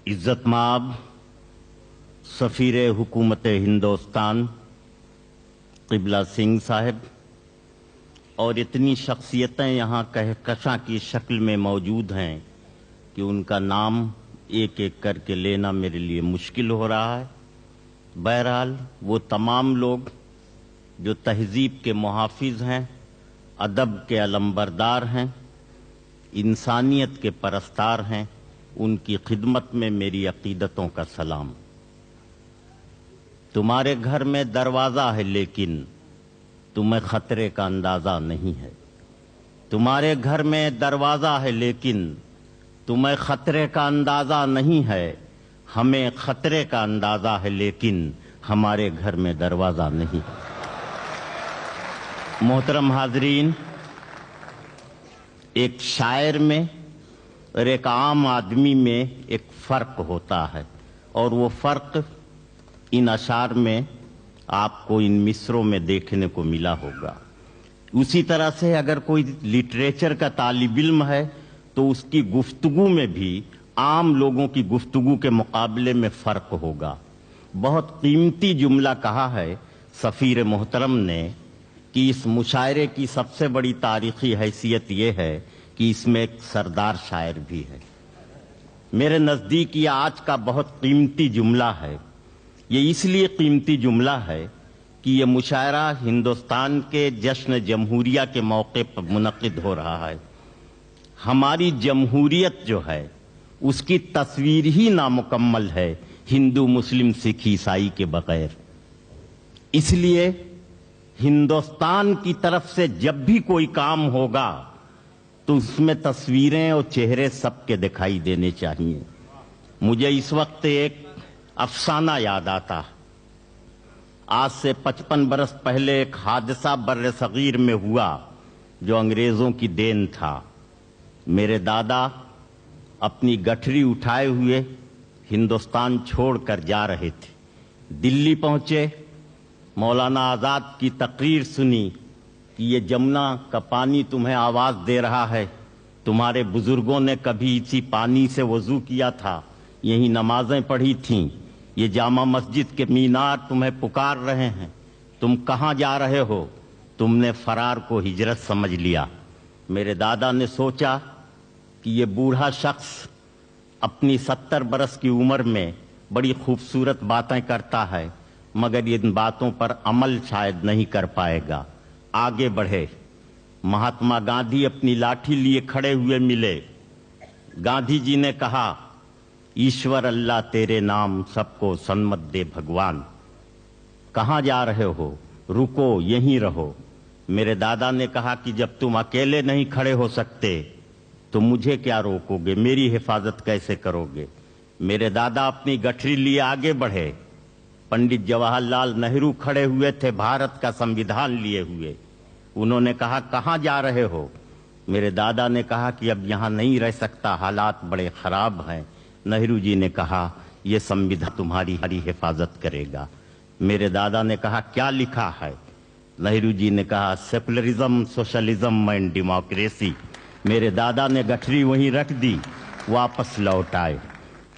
इज्जत माब सफीर हुकूमत हिंदुस्तान क़िबला सिंह साहब और इतनी शख्सियतें यहाँ कहकशां की शक्ल में मौजूद हैं कि उनका नाम एक एक करके लेना मेरे लिए मुश्किल हो रहा है। बहरहाल वो तमाम लोग जो तहजीब के मुहाफिज हैं, अदब के अलंबरदार हैं, इंसानियत के परस्तार हैं, उनकी खिदमत में मेरी अकीदतों का सलाम। तुम्हारे घर में दरवाज़ा है लेकिन तुम्हें खतरे का अंदाज़ा नहीं है। तुम्हारे घर में दरवाज़ा है लेकिन तुम्हें खतरे का अंदाज़ा नहीं है। हमें खतरे का अंदाज़ा है लेकिन हमारे घर में दरवाज़ा नहीं। मोहतरम हाज़रीन, एक शायर में और एक आम आदमी में एक फ़र्क होता है और वो फ़र्क इन अशार में आपको इन मिसरों में देखने को मिला होगा। उसी तरह से अगर कोई लिटरेचर का तालिब इल्म है तो उसकी गुफ्तगू में भी आम लोगों की गुफ्तगू के मुकाबले में फ़र्क होगा। बहुत कीमती जुमला कहा है सफ़ीर मोहतरम ने कि इस मुशायरे की सबसे बड़ी तारीख़ी हैसियत ये है कि इसमें एक सरदार शायर भी है। मेरे नज़दीक ये आज का बहुत कीमती जुमला है। ये इसलिए कीमती जुमला है कि ये मुशायरा हिंदुस्तान के जश्न जमहूरिया के मौके पर मुनक़िद हो रहा है। हमारी जमहूरियत जो है उसकी तस्वीर ही नामुकम्मल है हिंदू मुस्लिम सिख ईसाई के बगैर। इसलिए हिंदुस्तान की तरफ से जब भी कोई काम होगा तो उसमें तस्वीरें और चेहरे सबके दिखाई देने चाहिए। मुझे इस वक्त एक अफसाना याद आता। आज से 55 बरस पहले एक हादसा बर्र सगीर में हुआ जो अंग्रेजों की देन था। मेरे दादा अपनी गठरी उठाए हुए हिंदुस्तान छोड़कर जा रहे थे। दिल्ली पहुंचे, मौलाना आज़ाद की तकरीर सुनी कि ये जमुना का पानी तुम्हें आवाज़ दे रहा है। तुम्हारे बुजुर्गों ने कभी इसी पानी से वज़ू किया था, यही नमाजें पढ़ी थीं। ये जामा मस्जिद के मीनार तुम्हें पुकार रहे हैं। तुम कहाँ जा रहे हो? तुमने फरार को हिजरत समझ लिया। मेरे दादा ने सोचा कि ये बूढ़ा शख्स अपनी 70 बरस की उम्र में बड़ी खूबसूरत बातें करता है, मगर इन बातों पर अमल शायद नहीं कर पाएगा। आगे बढ़े। महात्मा गांधी अपनी लाठी लिए खड़े हुए मिले। गांधी जी ने कहा, ईश्वर अल्लाह तेरे नाम सबको सन्मत दे भगवान। कहाँ जा रहे हो? रुको, यहीं रहो। मेरे दादा ने कहा कि जब तुम अकेले नहीं खड़े हो सकते तो मुझे क्या रोकोगे? मेरी हिफाजत कैसे करोगे? मेरे दादा अपनी गठरी लिए आगे बढ़े। पंडित जवाहरलाल नेहरू खड़े हुए थे भारत का संविधान लिए हुए। उन्होंने कहा, कहाँ जा रहे हो? मेरे दादा ने कहा कि अब यहाँ नहीं रह सकता, हालात बड़े ख़राब हैं। नेहरू जी ने कहा, यह संविधान तुम्हारी हिफाजत करेगा। मेरे दादा ने कहा, क्या लिखा है? नेहरू जी ने कहा, सेकुलरिज्म, सोशलिज्म एंड डेमोक्रेसी। मेरे दादा ने गठरी वहीं रख दी, वापस लौट आए।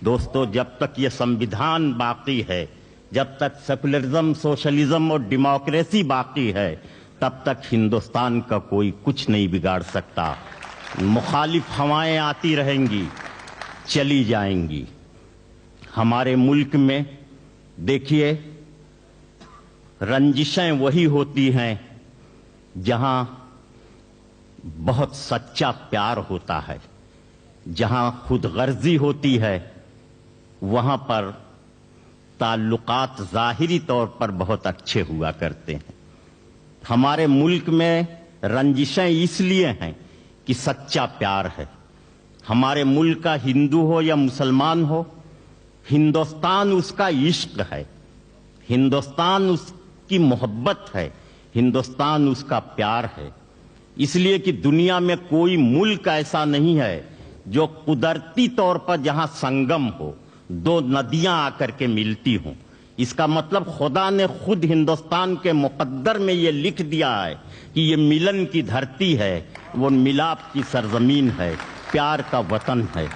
दोस्तों, जब तक ये संविधान बाकी है, जब तक सेकुलरिज्म, सोशलिज्म और डेमोक्रेसी बाकी है, तब तक हिंदुस्तान का कोई कुछ नहीं बिगाड़ सकता। मुखालिफ हवाएं आती रहेंगी, चली जाएंगी। हमारे मुल्क में देखिए, रंजिशें वही होती हैं जहां बहुत सच्चा प्यार होता है। जहां खुदगर्जी होती है वहां पर ताल्लुकात ज़ाहिरी तौर पर बहुत अच्छे हुआ करते हैं। हमारे मुल्क में रंजिशें इसलिए हैं कि सच्चा प्यार है। हमारे मुल्क का हिंदू हो या मुसलमान हो, हिंदुस्तान उसका इश्क है, हिंदुस्तान उसकी मोहब्बत है, हिंदुस्तान उसका प्यार है। इसलिए कि दुनिया में कोई मुल्क ऐसा नहीं है जो कुदरती तौर पर जहां संगम हो, दो नदियां आकर के मिलती हों। इसका मतलब खुदा ने खुद हिंदुस्तान के मुकद्दर में ये लिख दिया है कि ये मिलन की धरती है, वो मिलाप की सरजमीन है, प्यार का वतन है।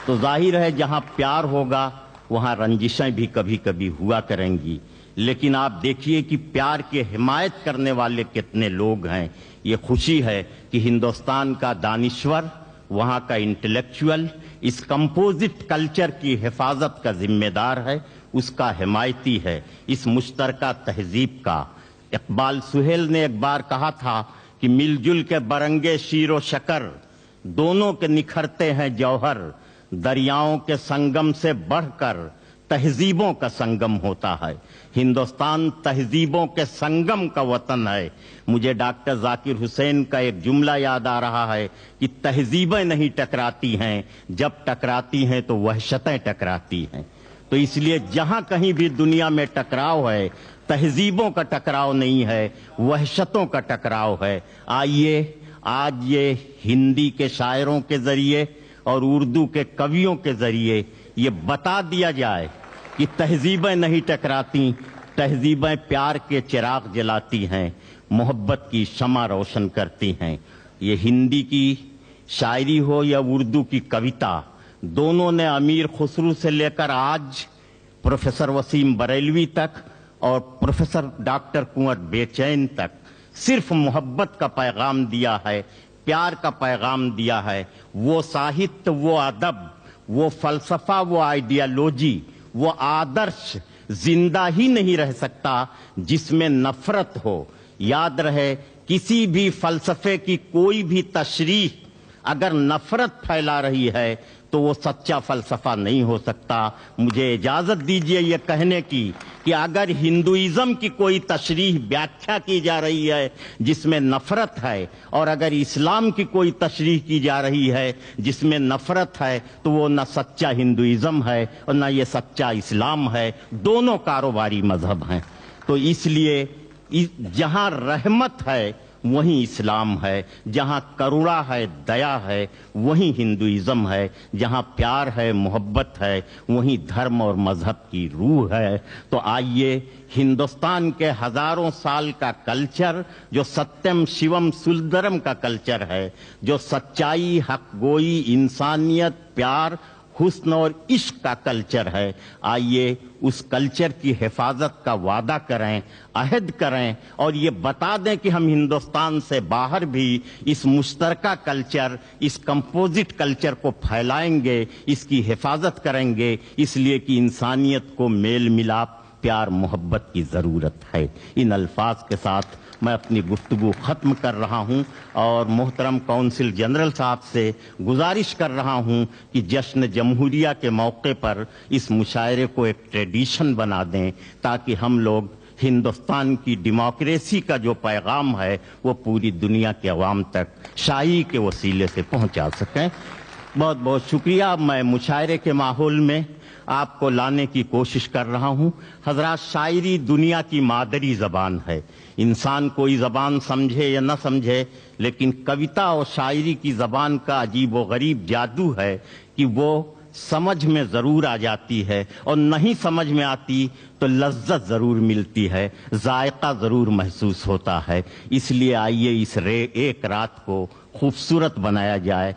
तो जाहिर है जहां प्यार होगा वहां रंजिशें भी कभी कभी हुआ करेंगी, लेकिन आप देखिए कि प्यार की हिमायत करने वाले कितने लोग हैं। ये खुशी है कि हिंदुस्तान का दानिश्वर, वहां का इंटेलेक्चुअल इस कंपोजिट कल्चर की हिफाजत का जिम्मेदार है, उसका हिमायती है, इस मुश्तरका तहजीब का। इकबाल सुहेल ने एक बार कहा था कि मिलजुल के बरंगे शीरो शकर, दोनों के निखरते हैं जौहर, दरियाओं के संगम से बढ़कर तहजीबों का संगम होता है। हिंदुस्तान तहजीबों के संगम का वतन है। मुझे डॉक्टर जाकिर हुसैन का एक जुमला याद आ रहा है कि तहजीबें नहीं टकराती हैं, जब टकराती हैं तो वहशतें टकराती हैं। तो इसलिए जहां कहीं भी दुनिया में टकराव है, तहजीबों का टकराव नहीं है, वहशतों का टकराव है। आइए आज ये हिंदी के शायरों के जरिए और उर्दू के कवियों के जरिए ये बता दिया जाए कि तहजीबें नहीं टकराती, तहजीबें प्यार के चिराग जलाती हैं, मोहब्बत की शमा रोशन करती हैं। ये हिंदी की शायरी हो या उर्दू की कविता, दोनों ने अमीर खुसरू से लेकर आज प्रोफेसर वसीम बरेलवी तक और प्रोफेसर डॉक्टर कुंवर बेचैन तक सिर्फ मोहब्बत का पैगाम दिया है, प्यार का पैगाम दिया है। वो साहित्य, वो अदब, वो फलसफा, वो आइडियोलॉजी, वो आदर्श जिंदा ही नहीं रह सकता जिसमें नफरत हो। याद रहे, किसी भी फलसफे की कोई भी तशरीह अगर नफरत फैला रही है तो वो सच्चा फलसफा नहीं हो सकता। मुझे इजाजत दीजिए ये कहने की कि अगर हिंदुइज्म की कोई तशरीह व्याख्या की जा रही है जिसमें नफरत है, और अगर इस्लाम की कोई तशरीह की जा रही है जिसमें नफरत है, तो वो न सच्चा हिंदुइज्म है और न ये सच्चा इस्लाम है। दोनों कारोबारी मजहब हैं। तो इसलिए जहां रहमत है वहीं इस्लाम है, जहां करुणा है, दया है, वहीं हिंदुइज्म है, जहां प्यार है, मोहब्बत है, वहीं धर्म और मजहब की रूह है। तो आइए हिंदुस्तान के हजारों साल का कल्चर, जो सत्यम शिवम सुंदरम का कल्चर है, जो सच्चाई, हक गोई, इंसानियत, प्यार, हुस्न और इश्क का कल्चर है, आइए उस कल्चर की हिफाजत का वादा करें, अहद करें और ये बता दें कि हम हिंदुस्तान से बाहर भी इस मुश्तरका कल्चर, इस कंपोजिट कल्चर को फैलाएंगे, इसकी हिफाजत करेंगे, इसलिए कि इंसानियत को मेल मिलाप, प्यार, मोहब्बत की जरूरत है। इन अल्फाज के साथ मैं अपनी गुफ्तगू खत्म कर रहा हूं और मोहतरम कौंसिल जनरल साहब से गुजारिश कर रहा हूं कि जश्न जमहूरिया के मौके पर इस मुशायरे को एक ट्रेडिशन बना दें, ताकि हम लोग हिंदुस्तान की डेमोक्रेसी का जो पैगाम है वो पूरी दुनिया के अवाम तक शाही के वसीले से पहुंचा सकें। बहुत बहुत शुक्रिया। मैं मुशायरे के माहौल में आपको लाने की कोशिश कर रहा हूं। हजरात, शायरी दुनिया की मादरी जबान है। इंसान कोई जबान समझे या न समझे, लेकिन कविता और शायरी की जबान का अजीब व गरीब जादू है कि वो समझ में जरूर आ जाती है, और नहीं समझ में आती तो लज्जत जरूर मिलती है, जायका जरूर महसूस होता है। इसलिए आइए इस एक रात को खूबसूरत बनाया जाए।